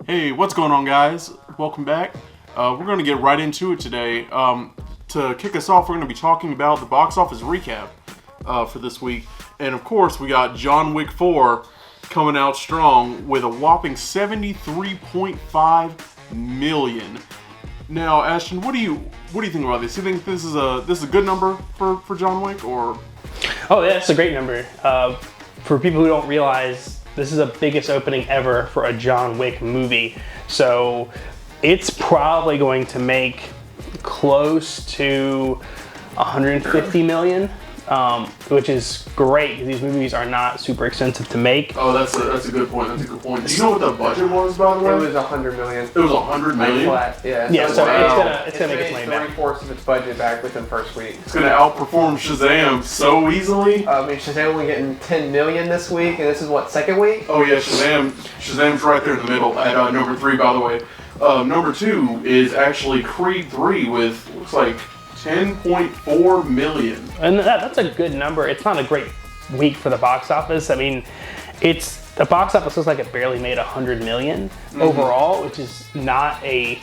Hey, what's going on, guys? Welcome back. We're going to get right into it today. To kick us off, we're going to be talking about the box office recap for this week. And of course, we got John Wick 4 coming out strong with a whopping $73.5 million. Now, Ashton, what do you think about this? Do you think this is a good number for John Wick, or? Oh, yeah, it's a great number. For people who don't realize, this is the biggest opening ever for a John Wick movie. So it's probably going to make close to 150 million, which is great because these movies are not super expensive to make. Oh, that's a good point. Do you know what the budget was, by the way? It was 100 million. It was 100 million? Flat, yeah. Yeah, so wow. it's gonna make its money back. 3/4 of its budget back within the first week. It's going to outperform Shazam so easily. I mean, Shazam only getting 10 million this week, and this is what, second week? Oh yeah, Shazam's right there in the middle at number 3, by the way. Number 2 is actually Creed 3 with, looks like, 10.4 million. And that's a good number. It's not a great week for the box office. I mean, the box office looks like it barely made 100 million overall, which is not a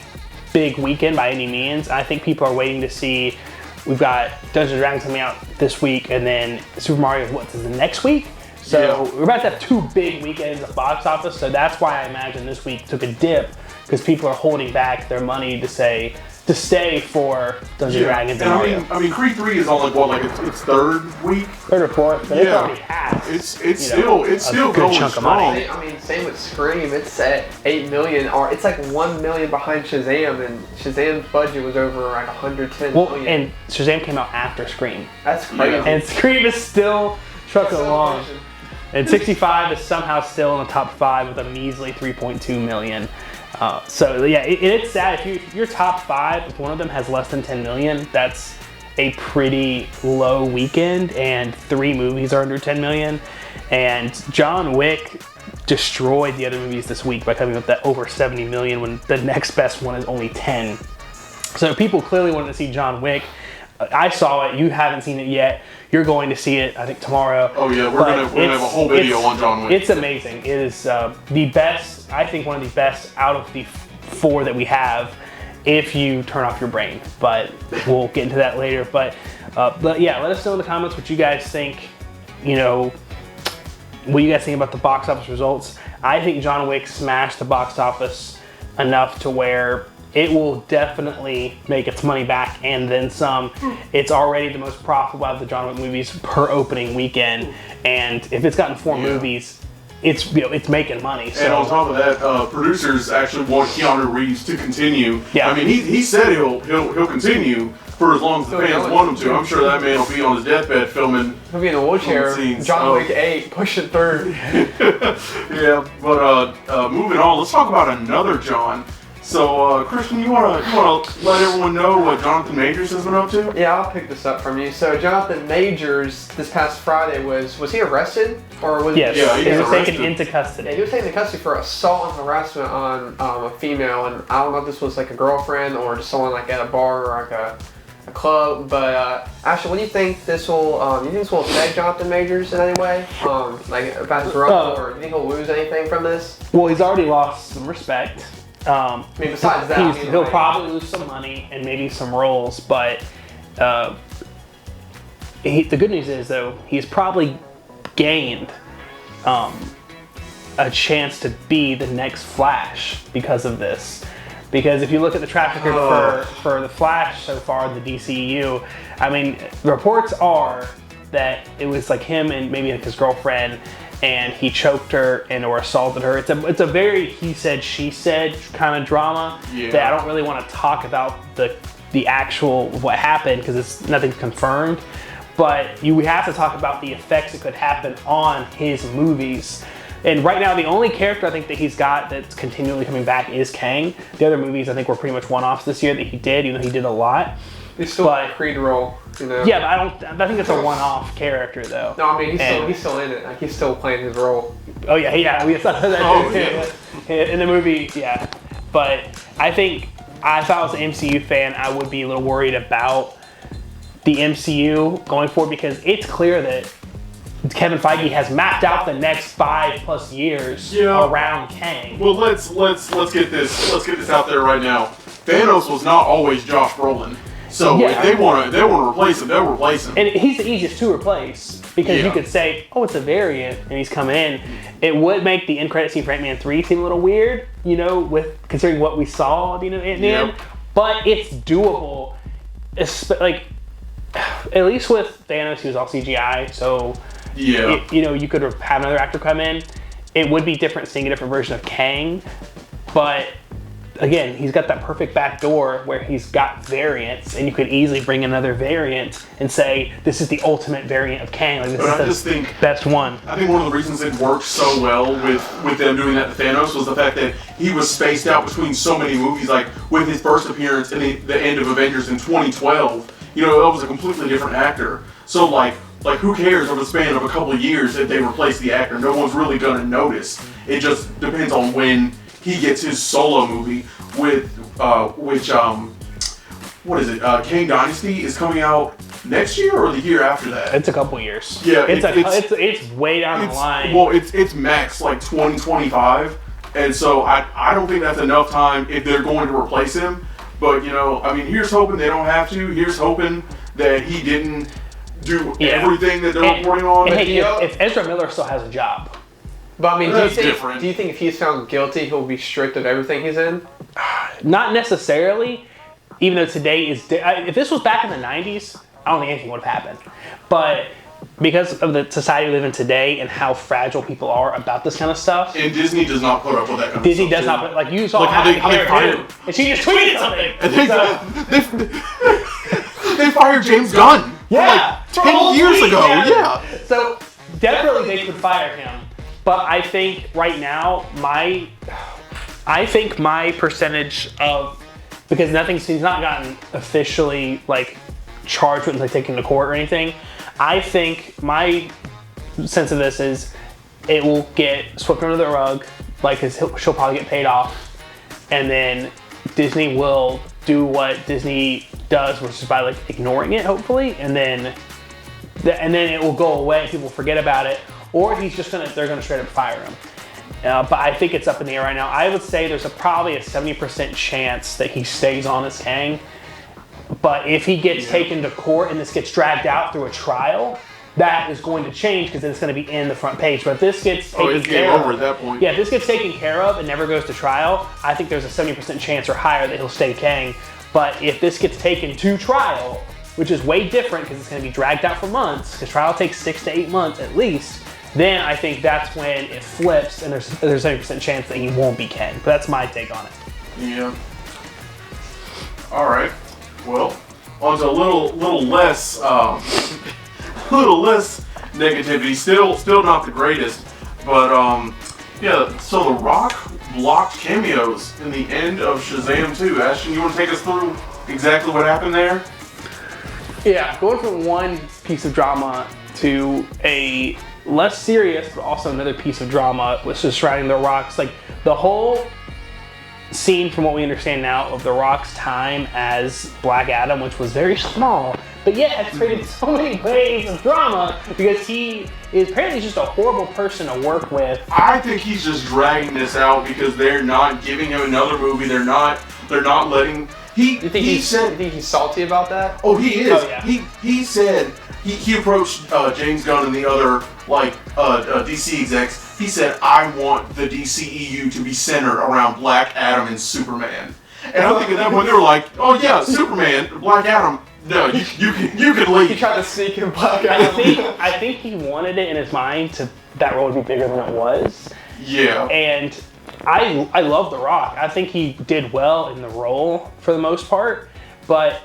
big weekend by any means. I think people are waiting to see. We've got Dungeons & Dragons coming out this week, and then Super Mario is the next week. So yeah. We're about to have 2 big weekends at the box office. So that's why I imagine this week took a dip, because people are holding back their money to stay for Dungeons & Dragons and Mario. I mean, Creed 3 is on its third week, Third or fourth, but it's already half. It's still good going chunk of strong. money. I mean, same with Scream. It's at 8 million, or it's like 1 million behind Shazam, and Shazam's budget was over like 110 million. And Shazam came out after Scream. That's crazy. Yeah. And Scream is still trucking along. And 65 is somehow still in the top 5 with a measly 3.2 million. So yeah, it's sad. If your top 5, if one of them has less than 10 million, that's a pretty low weekend, and 3 movies are under 10 million. And John Wick destroyed the other movies this week by coming up that over 70 million when the next best one is only 10. So people clearly wanted to see John Wick. I saw it. You haven't seen it yet. You're going to see it, I think, tomorrow. Oh yeah, we're gonna have a whole video on John Wick. It's amazing. It is the best. I think one of the best out of the 4 that we have, if you turn off your brain. But we'll get into that later. But yeah, let us know in the comments what you guys think. What you guys think about the box office results. I think John Wick smashed the box office enough to where it will definitely make its money back and then some. It's already the most profitable out of the John Wick movies per opening weekend, and if it's gotten 4 movies, it's making money. So. And on top of that, producers actually want Keanu Reeves to continue. Yeah. I mean, he said he'll continue for as long as the fans want him to. I'm sure that man will be on his deathbed filming. He'll be in a wheelchair. John Wick 8, pushing third. Yeah, but moving on, let's talk about another John. So, Christian, you wanna let everyone know what Jonathan Majors has been up to? Yeah, I'll pick this up from you. So, Jonathan Majors, this past Friday, was he arrested? Or was Yes, yeah, he was arrested. taken into custody. Yeah, he was taken into custody for assault and harassment on a female, and I don't know if this was like a girlfriend or just someone like at a bar or like a club. But Ashley, what do you think this will? You think this will affect Jonathan Majors in any way? Like about his role, or do you think he'll lose anything from this? Well, he's already lost some respect. I mean, besides that, he'll probably lose some money and maybe some roles, but the good news is, though, he's probably gained a chance to be the next Flash because of this. Because if you look at the track record for the Flash so far in the DCEU, I mean, reports are that it was like him and maybe like his girlfriend, and he choked her or assaulted her. It's a very he said, she said kind of drama that I don't really want to talk about the actual what happened because nothing's confirmed. But we have to talk about the effects that could happen on his movies. And right now, the only character I think that he's got that's continually coming back is Kang. The other movies I think were pretty much one-offs this year that he did, even though he did a lot. He's still in a Creed role, Yeah, but I think it's a one-off character though. No, I mean he's still in it. Like he's still playing his role. Oh yeah. We saw that in the movie, yeah. But I think if I was an MCU fan, I would be a little worried about the MCU going forward because it's clear that Kevin Feige has mapped out the next 5+ years around Kang. Well, let's get this out there right now. Thanos was not always Josh Brolin. So if they want to replace him, they'll replace him. And he's the easiest to replace because you could say, oh, it's a variant, and he's coming in. It would make the end credit scene for Ant-Man 3 seem a little weird, with considering what we saw, Ant-Man. But it's doable. It's like, at least with Thanos, he was all CGI, so you could have another actor come in. It would be different seeing a different version of Kang, but again, he's got that perfect back door where he's got variants, and you could easily bring another variant and say, this is the ultimate variant of Kang. Like, this is the best one. I think one of the reasons it worked so well with them doing that to Thanos was the fact that he was spaced out between so many movies, like with his first appearance in the end of Avengers in 2012. That was a completely different actor. So like who cares over the span of a couple of years if they replace the actor? No one's really gonna notice. It just depends on when he gets his solo movie with what is it? Kang Dynasty is coming out next year or the year after that? It's a couple years. Yeah, it's way down the line. Well, it's max like 2025, and so I don't think that's enough time if they're going to replace him. But here's hoping they don't have to. Here's hoping that he didn't do everything that they're reporting on. And if Ezra Miller still has a job. But do you think if he's found guilty, he'll be stripped of everything he's in? Not necessarily, even though today is... if this was back in the 90s, I don't think anything would have happened. But because of the society we live in today and how fragile people are about this kind of stuff... And Disney does not put up with that kind of stuff. Disney does not put... Like, you saw how they fired... And she just tweeted something! And they fired James Gunn. Yeah! 10 years ago, yeah! So, definitely they could fire him. But I think right now, my percentage of, because he's not gotten officially charged with taken to court or anything. I think my sense of this is it will get swept under the rug, cause she'll probably get paid off, and then Disney will do what Disney does, which is by ignoring it, hopefully, and then it will go away. People forget about it. Or they're gonna straight up fire him. But I think it's up in the air right now. I would say there's probably a 70% chance that he stays on as Kang. But if he gets taken to court and this gets dragged out through a trial, that is going to change because then it's going to be in the front page. But if this gets taken care of, over at that point. Yeah, if this gets taken care of and never goes to trial, I think there's a 70% chance or higher that he'll stay Kang. But if this gets taken to trial, which is way different because it's going to be dragged out for months, because trial takes 6 to 8 months at least, then I think that's when it flips and there's a 70% chance that he won't be Kang. But that's my take on it. Yeah. All right. Well, on to a little less negativity. Still not the greatest, but So The Rock blocked cameos in the end of Shazam 2. Ashton, you want to take us through exactly what happened there? Yeah, going from one piece of drama to a less serious, but also another piece of drama, which is surrounding The Rock's, the whole scene, from what we understand now, of The Rock's time as Black Adam, which was very small, but yet has created so many waves of drama because he is apparently just a horrible person to work with. I think he's just dragging this out because they're not giving him another movie. They're not letting. You think he's salty about that? Oh, he is. Oh, yeah. He said he approached James Gunn and the other DC execs. He said, "I want the DCEU to be centered around Black Adam and Superman." And I think at that point they were like, "Oh yeah, Superman, Black Adam. No, you can leave." He tried to sneak in Black Adam. I think he wanted it in his mind that role would be bigger than it was. Yeah. And I love The Rock. I think he did well in the role for the most part, but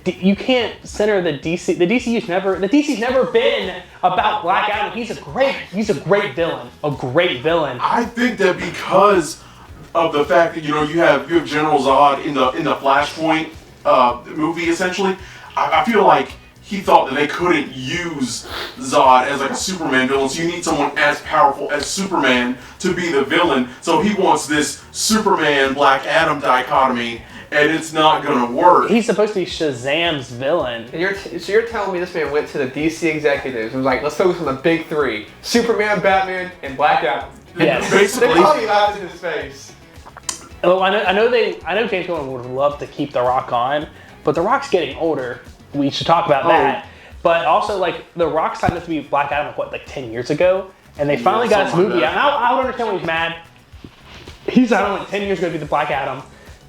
you can't center the DC. The DC's never been about Black Adam. He's a great villain. A great villain. I think that because of the fact that you have General Zod in the Flashpoint movie essentially, I feel like he thought that they couldn't use Zod as a Superman villain, so you need someone as powerful as Superman to be the villain. So he wants this Superman Black Adam dichotomy, and it's not gonna work. He's supposed to be Shazam's villain. And you're telling me this man went to the DC executives and was like, let's focus on the big three: Superman, Batman, and Black Adam. Yes. Basically. They probably laughed in his face. Oh, I know James Gunn would love to keep The Rock on, but The Rock's getting older. We should talk about that. But also, like, The Rock signed up to be Black Adam, like 10 years ago, and they finally got his movie out. And I would understand when he's mad. He's out like 10 years ago to be the Black Adam.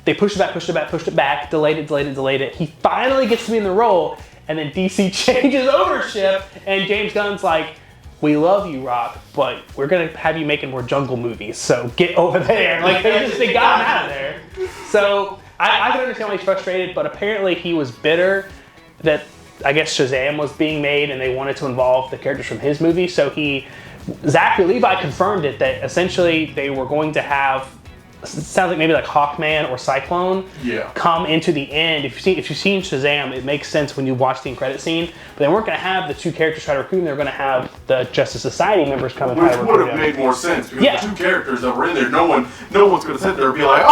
They pushed it back, delayed it. He finally gets to be in the role, and then DC changes ownership, and James Gunn's like, we love you, Rock, but we're gonna have you making more jungle movies, so get over there. Like, they got him out of there. So I can understand why he's frustrated, but apparently he was bitter that, I guess, Shazam was being made and they wanted to involve the characters from his movie. So Zachary Levi confirmed it, that essentially they were going to have, it sounds like maybe like Hawkman or Cyclone come into the end. If you've seen Shazam, it makes sense when you watch the end credit scene. But they weren't going to have the two characters try to recruit them. They were going to have the Justice Society members come and try to recruit them. Which would have made more sense, because the two characters that were in there, no one's going to sit there and be like,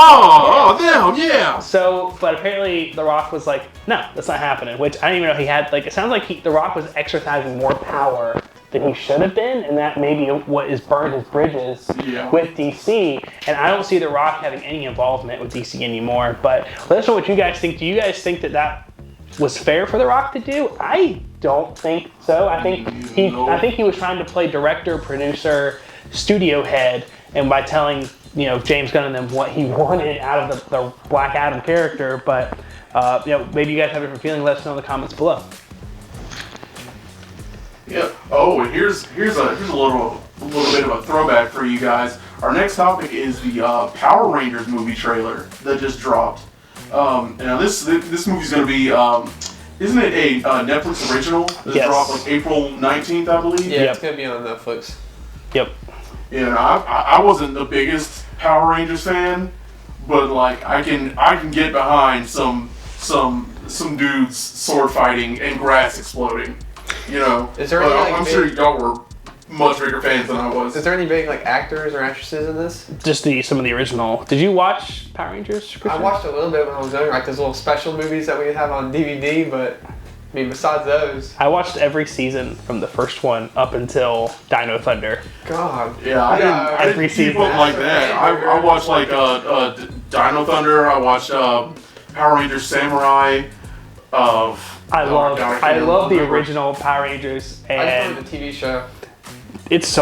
them, yeah. So, but apparently The Rock was like, no, that's not happening. Which I didn't even know he had. Like, it sounds like The Rock was exercising more power than he should have been, and that may be what has burned his bridges with DC. And I don't see The Rock having any involvement with DC anymore. But let us know what you guys think. Do you guys think that was fair for The Rock to do? I don't think so. I think he was trying to play director, producer, studio head, and by telling James Gunn and them what he wanted out of the Black Adam character. But maybe you guys have a different feeling. Let us know in the comments below. Yeah. Oh, and here's a little bit of a throwback for you guys. Our next topic is the Power Rangers movie trailer that just dropped. Now this movie's going to be, isn't it a Netflix original? That dropped like April 19th, I believe. Yeah, it's going to be on Netflix. Yep. Yeah, I wasn't the biggest Power Rangers fan, but like I can get behind some dudes sword fighting and grass exploding. Is there any, I'm sure y'all were much bigger fans than I was. Is there any big like actors or actresses in this? Just some of the original. Did you watch Power Rangers, Christian? I watched a little bit when I was younger, like those little special movies that we have on DVD. But I mean, besides those, I watched every season from the first one up until Dino Thunder. God. Yeah, I didn't keep up like that. I watched like Dino Thunder. I watched Power Rangers Samurai. I love the original Power Rangers, and I just remember the TV show. It's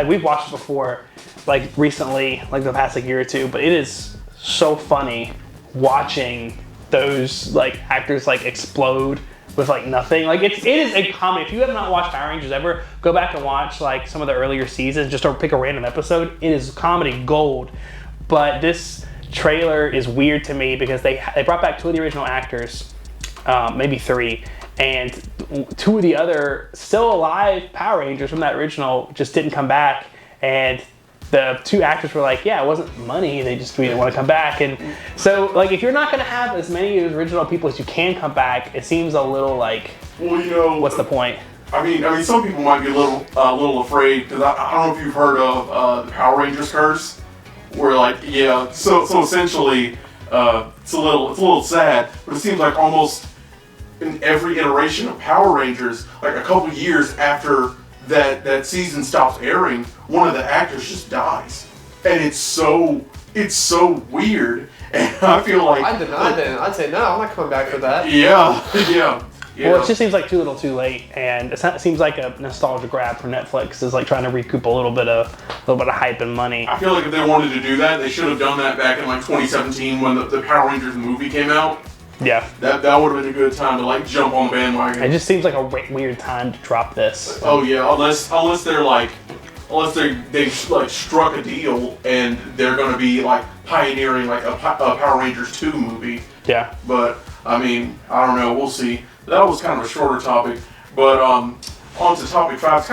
we've watched it before, like recently, like the past year or two. But it is so funny watching those like actors like explode with like nothing. Like it is a comedy. If you have not watched Power Rangers ever, go back and watch like some of the earlier seasons. Just pick a random episode. It is comedy gold. But this trailer is weird to me because they brought back two of the original actors. Maybe three, and two of the other still alive Power Rangers from that original just didn't come back, and the two actors were like, yeah, it wasn't money, we didn't want to come back. And so like if you're not going to have as many of the original people as you can come back, it seems a little like, well, what's the point? I mean some people might be a little afraid, because I don't know if you've heard of the Power Rangers curse, where like so essentially it's a little sad, but it seems like almost in every iteration of Power Rangers, like a couple years after that season stops airing, one of the actors just dies, and it's so weird. And I feel like I'd deny that. I'd say no, I'm not coming back for that. Yeah. Well, it just seems like too little, too late, and it seems like a nostalgia grab for Netflix. Is like trying to recoup a little bit of hype and money. I feel like if they wanted to do that, they should have done that back in like 2017 when the Power Rangers movie came out. Yeah. That would have been a good time to like jump on the bandwagon. It just seems like a weird time to drop this. Oh yeah, unless they've like struck a deal and they're gonna be like pioneering like a Power Rangers 2 movie. Yeah. But I mean, I don't know. We'll see. That was kind of a shorter topic, but on to topic 5.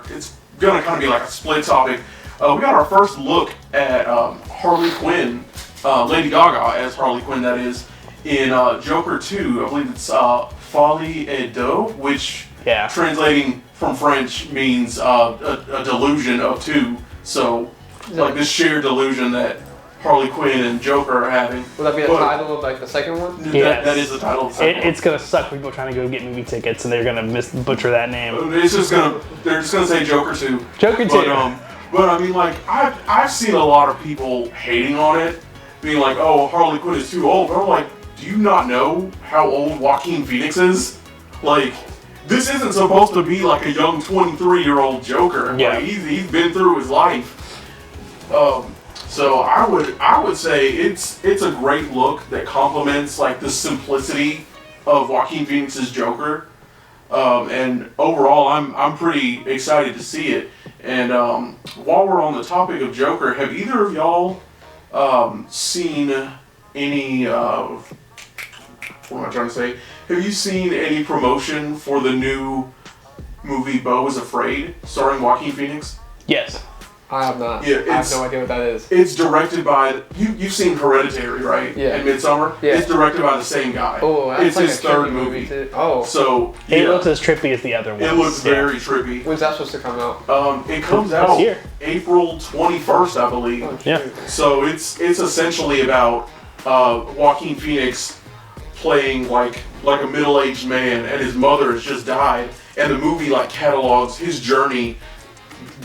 It's gonna kind of be like a split topic. We got our first look at Harley Quinn, Lady Gaga as Harley Quinn, that is, in Joker 2. I believe it's Folie et Deux, which translating from French means a delusion of two. So like this shared delusion that Harley Quinn and Joker are having. Would that be the title of like the second one? That is the title of the second one. It's gonna suck for people trying to go get movie tickets and they're gonna butcher that name. They're just gonna say Joker 2. Joker 2. But I mean, like, I've seen a lot of people hating on it, being like, oh, Harley Quinn is too old. But I'm like, do you not know how old Joaquin Phoenix is? Like, this isn't supposed to be like a young 23-year-old Joker. Yeah. Like, he's been through his life. So I would say it's a great look that complements like the simplicity of Joaquin Phoenix's Joker. And overall, I'm pretty excited to see it. And while we're on the topic of Joker, have either of y'all seen any? What am I trying to say? Have you seen any promotion for the new movie Beau is Afraid, starring Joaquin Phoenix? Yes. I have not. Yeah, I have no idea what that is. It's directed by you've seen Hereditary, right? Yeah. And Midsommar. Yeah. It's directed by the same guy. Oh, that's it's like his a third trippy movie. too. Oh. So It looks as trippy as the other one. It looks very trippy. When's that supposed to come out? It comes out year. April 21st, I believe. Oh, Yeah. shoot. So it's essentially about Joaquin Phoenix playing like a middle-aged man, and his mother has just died, and the movie like catalogs his journey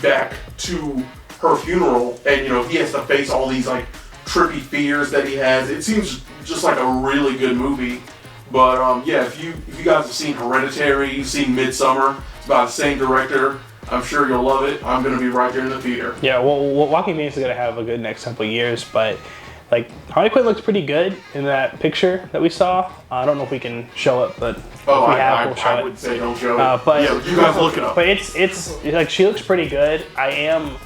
back to her funeral, and he has to face all these like trippy fears that he has. It seems just like a really good movie. But yeah, if you guys have seen Hereditary, you've seen Midsommar, it's by the same director. I'm sure you'll love it. I'm gonna be right there in the theater. Yeah, well, Joaquin Phoenix is gonna have a good next couple of years, but like Harley Quinn looks pretty good in that picture that we saw. I don't know if we can show it, but if we have, we'll show I it. would say don't show it. But yeah, you guys look it up. But it's like she looks pretty good. I am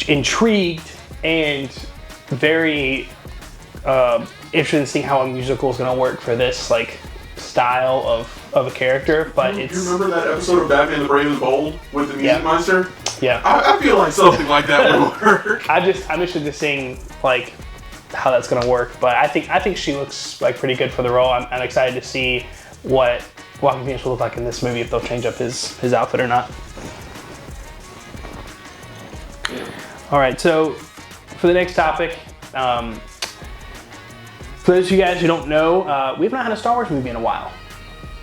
intrigued and very interested in seeing how a musical is going to work for this like style of a character. But You remember that episode of Batman the Brave and the Bold with the Music Monster? Yeah, I feel like something like that would work. I'm interested to seeing like how that's going to work. But I think she looks like pretty good for the role. I'm excited to see what Joaquin Phoenix will look like in this movie, if they'll change up his outfit or not. All right, so for the next topic, for those of you guys who don't know, we've not had a Star Wars movie in a while.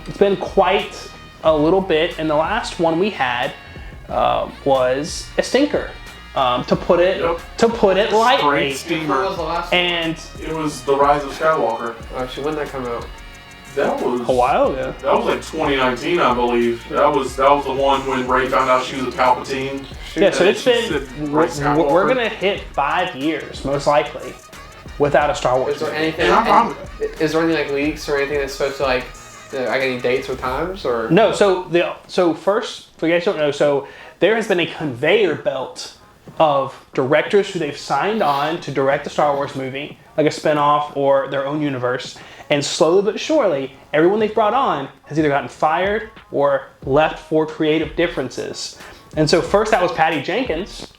It's been quite a little bit, and the last one we had was a stinker, to put it lightly. Straight steamer. When was the last one? And It was The Rise of Skywalker. Actually, when did that come out? That was a while ago. That was like 2019, I believe. That was the one when Rey found out she was a Palpatine. Yeah, so it's She been, said Rey Skywalker. we're gonna hit 5 years, most likely, without a Star Wars Is there movie. anything? And I'm fine with Is there any like leaks or anything that's supposed to like? Any dates or times or? No, so first, for you guys who don't know, so there has been a conveyor belt of directors who they've signed on to direct a Star Wars movie, like a spinoff or their own universe, and slowly but surely, everyone they've brought on has either gotten fired or left for creative differences. And so first that was Patty Jenkins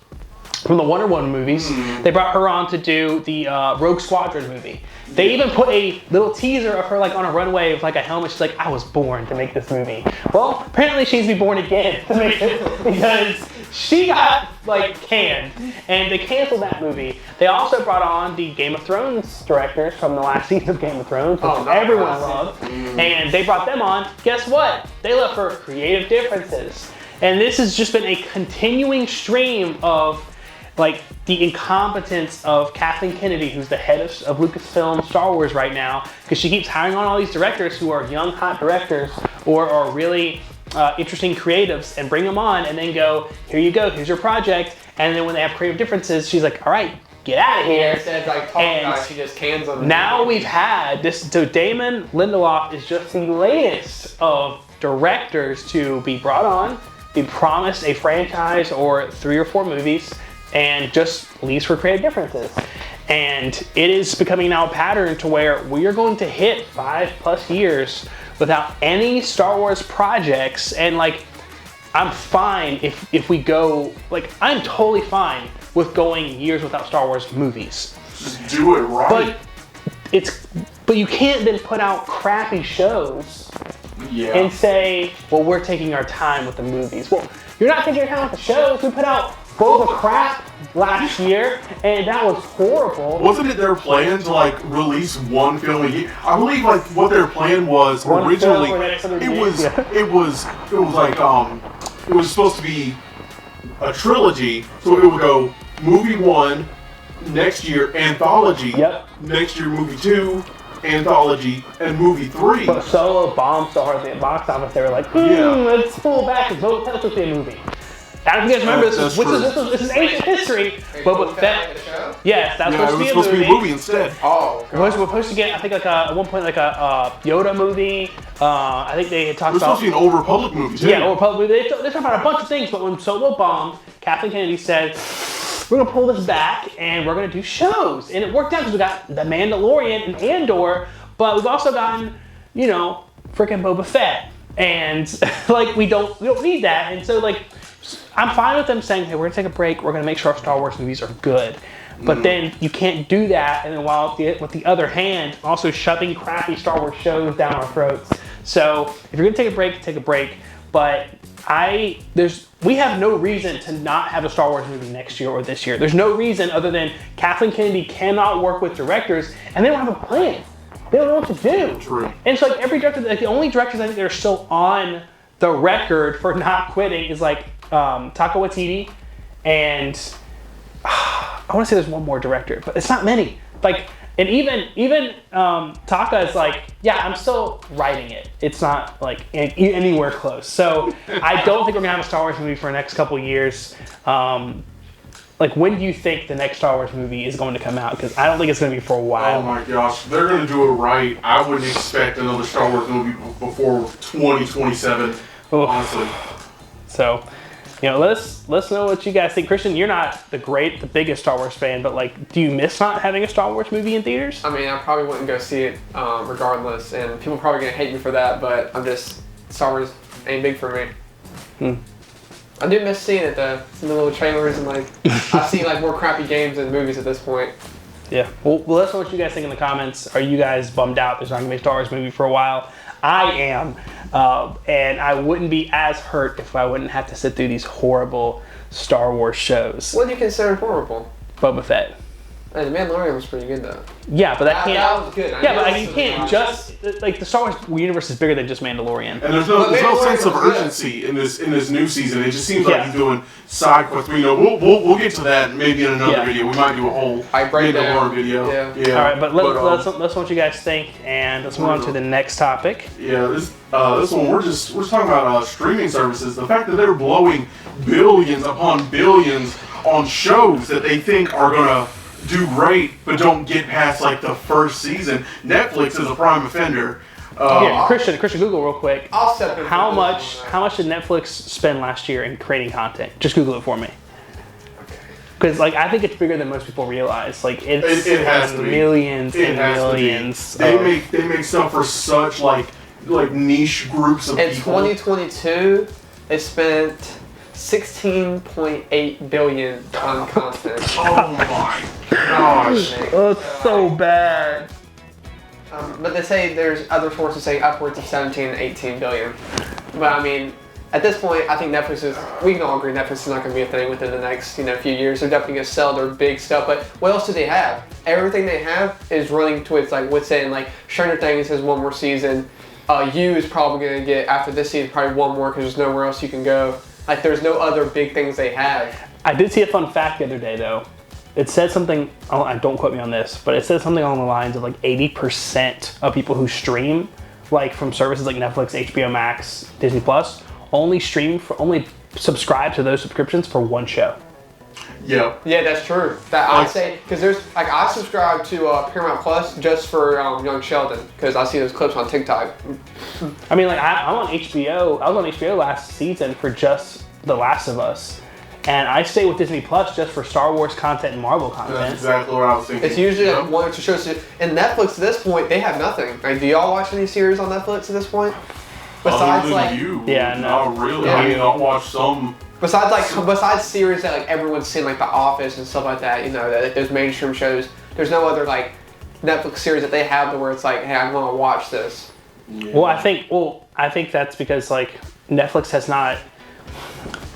from the Wonder Woman movies. They brought her on to do the Rogue Squadron movie. They even put a little teaser of her like on a runway with like a helmet. She's like, I was born to make this movie. Well, apparently she needs to be born again to make it because she got like canned, and they canceled that movie. They also brought on the Game of Thrones directors from the last season of Game of Thrones, which everyone loved, and they brought them on. Guess what? They left for creative differences. And this has just been a continuing stream of like the incompetence of Kathleen Kennedy, who's the head of Lucasfilm Star Wars right now, because she keeps hiring on all these directors who are young, hot directors or are really interesting creatives, and bring them on and then go, here you go, here's your project. And then when they have creative differences, she's like, all right, get out of here. Instead of like talking about it, she just cans them. Now we've had this, so Damon Lindelof is just the latest of directors to be brought on, be promised a franchise or 3 or 4 movies, and just leaves for creative differences. And it is becoming now a pattern to where we are going to hit 5+ years without any Star Wars projects. And like, I'm fine if we go, like, I'm totally fine with going years without Star Wars movies. Just do it right. But you can't then put out crappy shows and say, well, we're taking our time with the movies. Well, you're not taking your time with the shows. We put out full of crap last year, and that was horrible. Wasn't it their plan to like release one film a year? I believe like what their plan was One originally. film for the next 100 It years, was yeah. it was like it was supposed to be a trilogy, so it would go movie 1 next year, anthology. Yep. Next year, movie 2, anthology, and movie 3. But Solo bombed so hard at the box office, they were like, Yeah. let's pull back and vote technically a movie. I don't know if you guys remember That's this is ancient history. Boba Fett. Yes, that's Yeah, it supposed was to supposed to be be a a movie. movie instead. Oh, We're God. supposed to get, I think, like at one point, like a Yoda movie. I think they had It talked was about. supposed to be an Old Republic movie too. Yeah, or probably they talked about a bunch of things, but when Solo bombed, Kathleen Kennedy said, "We're gonna pull this back and we're gonna do shows," and it worked out because we got The Mandalorian and Andor, but we've also gotten, freaking Boba Fett, and like we don't need that, and so like I'm fine with them saying, "Hey, we're gonna take a break. We're gonna make sure our Star Wars movies are good." But then you can't do that, and then while with the other hand, also shoving crappy Star Wars shows down our throats. So if you're gonna take a break, take a break. But we have no reason to not have a Star Wars movie next year or this year. There's no reason other than Kathleen Kennedy cannot work with directors, and they don't have a plan. They don't know what to do. True. And so like every director, like the only directors I think that are still on the record for not quitting is like Taika Waititi, and I want to say there's one more director, but it's not many. Like, and even Taka is like, yeah, I'm still writing it. It's not like anywhere close. So I don't think we're gonna have a Star Wars movie for the next couple years. Like, when do you think the next Star Wars movie is going to come out? Because I don't think it's going to be for a Oh while. my gosh, they're gonna do it right. I wouldn't expect another Star Wars movie before 2027. Oh. Honestly. So, let us know what you guys think. Christian, you're not the biggest Star Wars fan, but like, do you miss not having a Star Wars movie in theaters? I mean, I probably wouldn't go see it regardless, and people are probably gonna hate me for that. But Star Wars ain't big for me. I do miss seeing it though. Some of the little trailers and like I've seen like more crappy games and movies at this point. Yeah. Well, let us know what you guys think in the comments. Are you guys bummed out there's not going to be a Star Wars movie for a while? I am. And I wouldn't be as hurt if I wouldn't have to sit through these horrible Star Wars shows. What do you consider horrible? Boba Fett. The Mandalorian was pretty good though. Yeah, but that can't. That was good. Yeah, but you can't just like the Star Wars universe is bigger than just Mandalorian. And there's no sense of Mandalorian was good. urgency in this new season. It just seems like Yeah. he's doing side quests. We'll get to that maybe in another Yeah. video. We might do a whole I break Mandalorian down. video. Yeah. All right, but let's um, know what you guys think, and let's move on to the next topic. Yeah, this one we're just talking about streaming services. The fact that they're blowing billions upon billions on shows that they think are gonna do great, but don't get past like the first season. Netflix is a prime offender. Yeah, Christian, Google real quick. I'll step in. How much did Netflix spend last year in creating content? Just Google it for me. Because like I think it's bigger than most people realize. Like it has to be. millions It and has to be. millions. They make stuff for such like niche groups of In people. 2022, they spent $16.8 billion on content. Oh my gosh. That's so bad. But they say there's other sources saying upwards of 17 to 18 billion. But I mean, at this point, I think we can all agree Netflix is not going to be a thing within the next few years. They're definitely going to sell their big stuff. But what else do they have? Everything they have is running towards like what's saying like Stranger Things has one more season. You is probably going to get after this season probably one more because there's nowhere else you can go. Like there's no other big things they have. I did see a fun fact the other day though. It said something, don't quote me on this, but it said something along the lines of like 80% of people who stream, like from services like Netflix, HBO Max, Disney Plus, only subscribe to those subscriptions for one show. Yeah. Yeah, that's true. I say because there's like I subscribe to Paramount Plus just for Young Sheldon because I see those clips on TikTok. I mean, like I'm on HBO. I was on HBO last season for just The Last of Us, and I stay with Disney Plus just for Star Wars content and Marvel content. That's exactly what I was thinking. It's usually like one or two shows. And Netflix at this point, they have nothing. Like, do y'all watch any series on Netflix at this point? Besides Other than like, you, Yeah, no. not really. Yeah. I mean, I'll watch some. besides series that like everyone's seen, like The Office and stuff like that. That like, those mainstream shows. There's no other like Netflix series that they have to where it's like, hey, I'm gonna watch this. Yeah. Well, I think that's because like Netflix has not.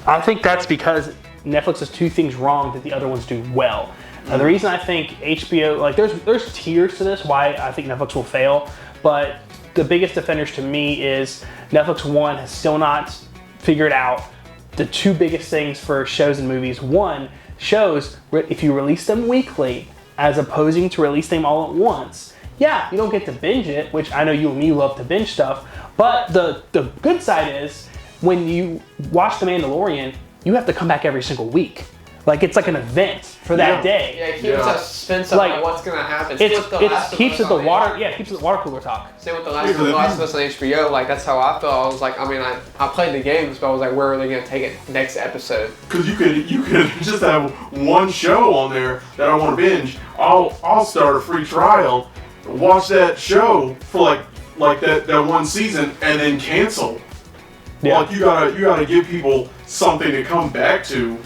I think that's because Netflix does two things wrong that the other ones do well. The reason I think HBO, like there's tiers to this, why I think Netflix will fail, but the biggest offenders to me is Netflix, one, has still not figured out the two biggest things for shows and movies. One, shows, if you release them weekly, as opposing to release them all at once, yeah, you don't get to binge it, which I know you and me love to binge stuff, but the good side is, when you watch The Mandalorian, you have to come back every single week. Like, it's like an event for that day. Yeah, it keeps us suspense of what's going to happen. It keeps it the water. Yeah, it keeps it the water cooler talk. Same with the Last of Us on HBO. Like, that's how I felt. I was like, I mean, I played the games, but I was like, where are they going to take it next episode? Because you could just have one show on there that I want to binge. I'll start a free trial, watch that show for like that one season, and then cancel. Yeah. Like, you gotta give people something to come back to.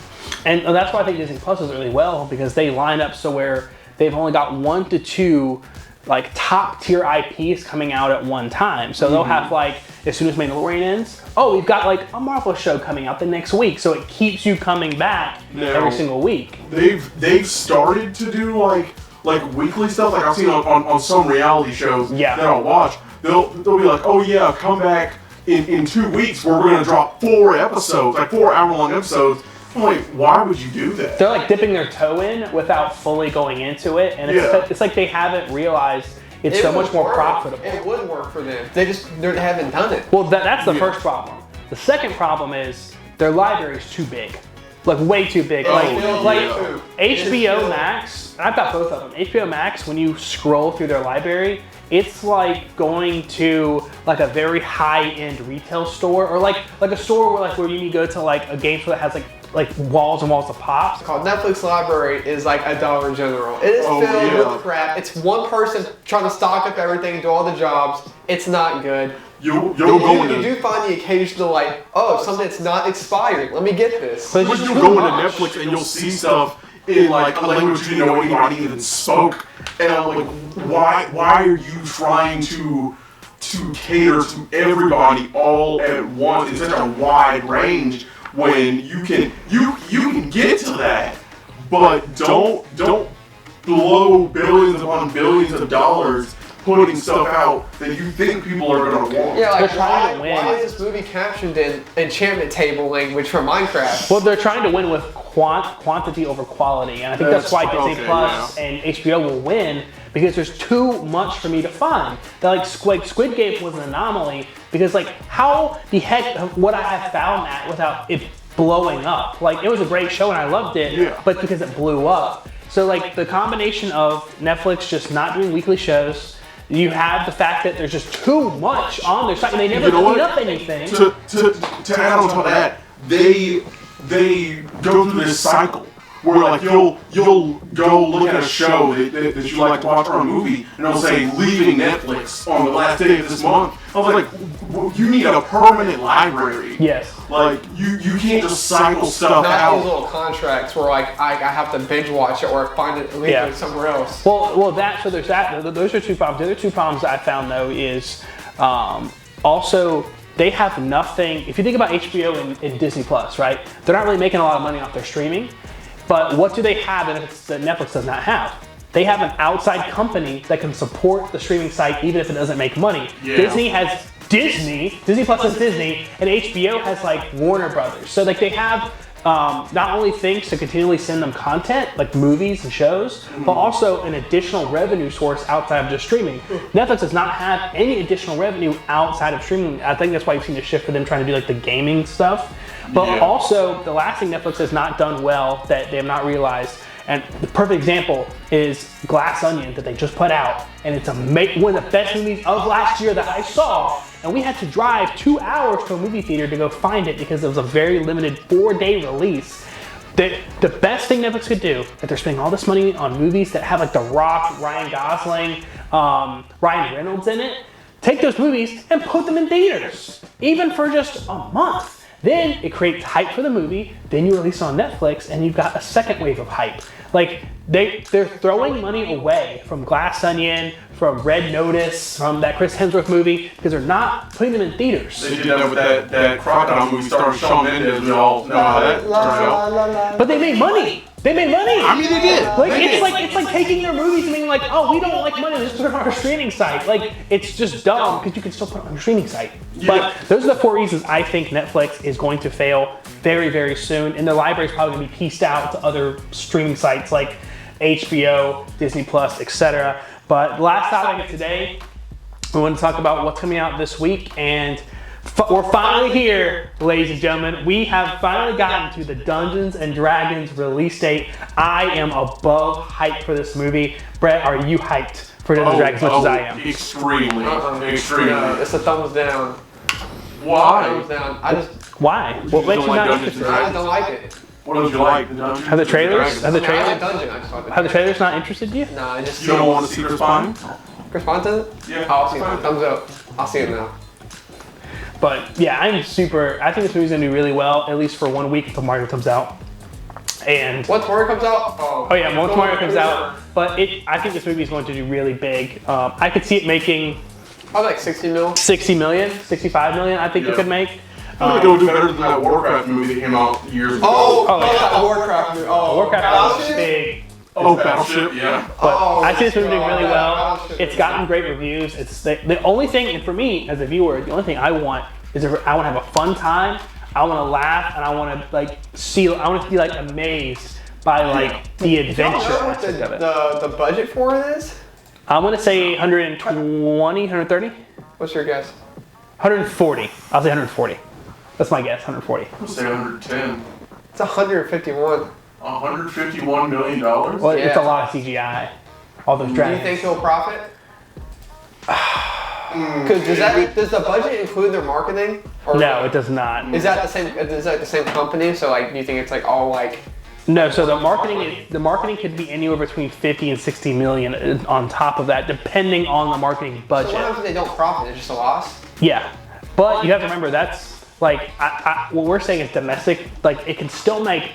And that's why I think Disney Plus does really well, because they line up so where they've only got 1 to 2 like top tier IPs coming out at one time. So they'll have, like, as soon as Mandalorian ends, oh, we've got like a Marvel show coming out the next week. So it keeps you coming back every single week. They've started to do like weekly stuff. Like I've seen on some reality shows that I'll watch. They'll be like, oh yeah, come back in 2 weeks where we're gonna drop 4 episodes, like 4 hour-long episodes. I'm like, why would you do that? They're like dipping their toe in without fully going into it, and it's like they haven't realized it's so much more profitable. It would work for them. They haven't done it. Well, that's the first problem. The second problem is their library is too big. Like, way too big. HBO Max, and I've got both of them. HBO Max, when you scroll through their library, it's like going to like a very high-end retail store, or like a store where you need to go to like a game store that has like walls and walls of pops. It's called Netflix Library is like a Dollar General. It is filled with crap. It's one person trying to stock up everything, do all the jobs. It's not good. You do find the occasional like, oh, something that's not expired. Let me get this. But you'll go into Netflix and you'll see stuff in like a language you know anybody even spoke, and I'm like, why are you trying to cater to everybody all at once in such a wide range when you can get to that, but don't blow billions upon billions of dollars putting stuff out that you think people are going to want. Yeah, like why is this movie captioned in enchantment table language from Minecraft? Well, they're trying to win with quantity over quality, and I think that's why Disney Plus and HBO will win, because there's too much for me to find. That like Squid Game was an anomaly, because like how the heck would I have found that without it blowing up? Like, it was a great show and I loved it, but because it blew up. So like the combination of Netflix just not doing weekly shows, you have the fact that there's just too much on their site and they never clean up anything. To add on top of that, they go through this cycle where like you'll go look at a show that you like to watch or a movie, and it'll say leaving Netflix on the last day of this month. I was like, you need a permanent library. Yes. Like you can't just cycle stuff out. Not these little contracts where like I have to binge watch it or find it somewhere else. Well, there's that. Those are two problems. The other two problems I found though is also they have nothing. If you think about HBO and Disney Plus, right? They're not really making a lot of money off their streaming. But what do they have that Netflix does not have? They have an outside company that can support the streaming site even if it doesn't make money. Yeah. Disney Plus has Disney, and HBO has like Warner Brothers. So like they have not only things to continually send them content, like movies and shows, but also an additional revenue source outside of just streaming. Netflix does not have any additional revenue outside of streaming. I think that's why you've seen a shift for them trying to do like the gaming stuff. But also, the last thing Netflix has not done well that they have not realized, and the perfect example is Glass Onion that they just put out, and it's one of the best movies of last year that I saw, and we had to drive 2 hours to a movie theater to go find it because it was a very limited 4-day release. The best thing Netflix could do, that they're spending all this money on movies that have like The Rock, Ryan Gosling, Ryan Reynolds in it, take those movies and put them in theaters, even for just a month. Then it creates hype for the movie, then you release it on Netflix, and you've got a second wave of hype. Like they're throwing money away from Glass Onion, from Red Notice, from that Chris Hemsworth movie because they're not putting them in theaters. They did that with that crocodile movie starring Shawn Mendes. We all know how that turned out. But they made money. They made money. I mean, they did. Like They did. it's like taking your movies and being like, oh, we don't like money. Let's put it on our streaming site. Like it's just dumb because you can still put it on your streaming site. Yeah. But those are the 4 reasons I think Netflix is going to fail very, very soon, and their library is probably going to be pieced out to other streaming sites like HBO, Disney Plus, etc. But the last topic of today, we want to talk about what's coming out this week, and we're finally here, ladies and gentlemen. We have finally gotten to the Dungeons and Dragons release date. I am above hyped for this movie. Brett, are you hyped for Dungeons and Dragons as much as I am? Extremely. It's a thumbs down. Why? Thumbs down. I just Why? What makes you like not Dungeons and interested? I don't like it. What don't you like? Dungeons Have the and trailers? Dragons? Have the I like trailers? Dungeon. I just like Have the trailers not interested you? Nah, I just You don't want to see Chris Pine? Chris Pine does it? Yeah. I'll see it. Thumbs up. I'll see it now. But yeah, I think this movie's gonna do really well, at least for 1 week until Mario comes out. And Once Mario comes out, oh yeah, once Mario comes out. But I think this movie is going to do really big. I could see it making probably like 60 mil. 60 million, 65 million. I think it Yeah. could make. I think it'll do better than that Warcraft movie that came out years ago. Oh, yeah. that Warcraft movie. Oh, Warcraft is Battleship? big. Oh, Battleship, yeah. But Oh, I see this movie doing really yeah, well. Battleship. It's gotten great reviews. It's the only thing, and for me as a viewer, the only thing I want is I want to have a fun time. I want to laugh, and I want to I want to be like amazed by like the adventure You know what aspect of it. the budget for it is? I'm gonna say 120, 130, What's your guess? 140. I'll say 140. That's my guess. 140. I'll say 110. It's 151. $151 million? Well, it's Yeah. a lot of CGI. All those Do you dragons. think he'll profit? Because does the budget include their marketing? Or No, it does not. Is that the same? Is that the same company? So like, do you think it's like all like? No, so the marketing could be anywhere between 50 and 60 million on top of that, depending on the marketing So budget. what happens if they don't profit? It's just a loss. Yeah, but you have to remember that's like what we're saying is domestic. Like it can still make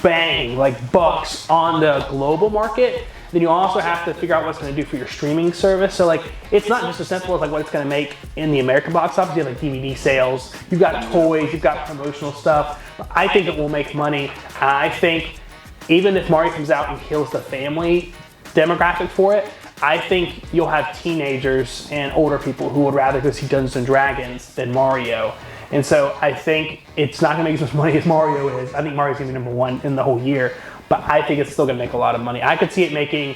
bang like bucks on the global market. Then you also have to figure out what it's going to do for your streaming service. So like it's not just as simple as like what it's going to make in the American box office. You have like DVD sales, you've got toys, you've got promotional stuff. I think it will make money. I think even if Mario comes out and kills the family demographic for it, I think you'll have teenagers and older people who would rather go see Dungeons and Dragons than Mario. And so I think it's not gonna make as much money as Mario is. I think Mario's gonna be #1 in the whole year, but I think it's still gonna make a lot of money. I could see it making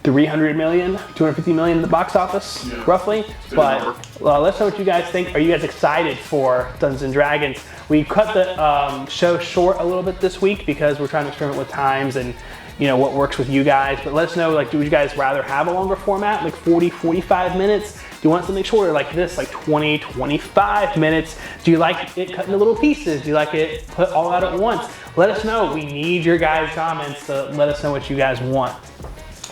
300 million, 250 million in the box office, Yeah. roughly. Good But number. let's know what you guys think. Are you guys excited for Dungeons and Dragons? We cut the show short a little bit this week because we're trying to experiment with times and what works with you guys. But let us know, like, do you guys rather have a longer format, like 40, 45 minutes? Do you want something shorter like this, like 20, 25 minutes? Do you like it cut into little pieces? Do you like it put all out at once? Let us know. We need your guys' comments to let us know what you guys want.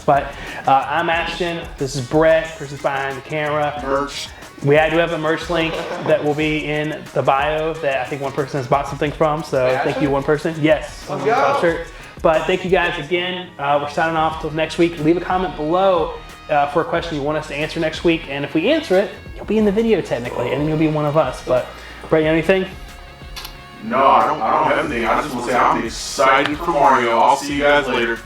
But I'm Ashton. This is Brett, person's behind the camera. Merch. We do have a merch link that will be in the bio that I think one person has bought something from. So Yeah, thank you, one person. Yes. Let's go. Shirt. But thank you guys again. We're signing off till next week. Leave a comment below for a question you want us to answer next week. And if we answer it, you'll be in the video technically, and then you'll be one of us. But Brett, you have anything? No, I don't have anything. I just want to say I'm excited for Mario. I'll see you guys later.